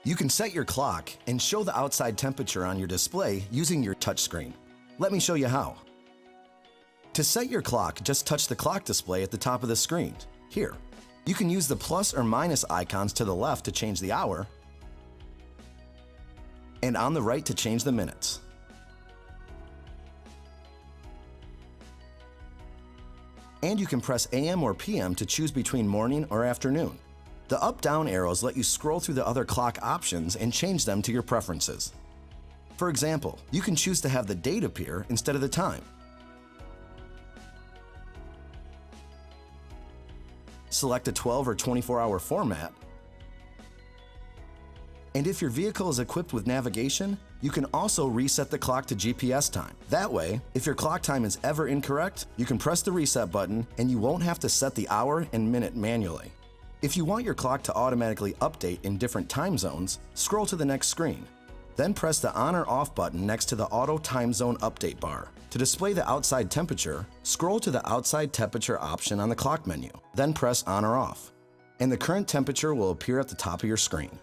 You can set your clock and show the outside temperature on your display using your touchscreen. Let me show you how. To set your clock, just touch the clock display at the top of the screen. Here, you can use the plus or minus icons to the left to change the hour, and on the right to change the minutes. And you can press AM or PM to choose between morning or afternoon. The up-down arrows let you scroll through the other clock options and change them to your preferences. For example, you can choose to have the date appear instead of the time. Select a 12 or 24-hour format. And if your vehicle is equipped with navigation, you can also reset the clock to GPS time. That way, if your clock time is ever incorrect, you can press the reset button and you won't have to set the hour and minute manually. If you want your clock to automatically update in different time zones, scroll to the next screen. Then press the on or off button next to the Auto Time Zone Update bar. To display the outside temperature, scroll to the outside temperature option on the clock menu. Then press on or off, and the current temperature will appear at the top of your screen.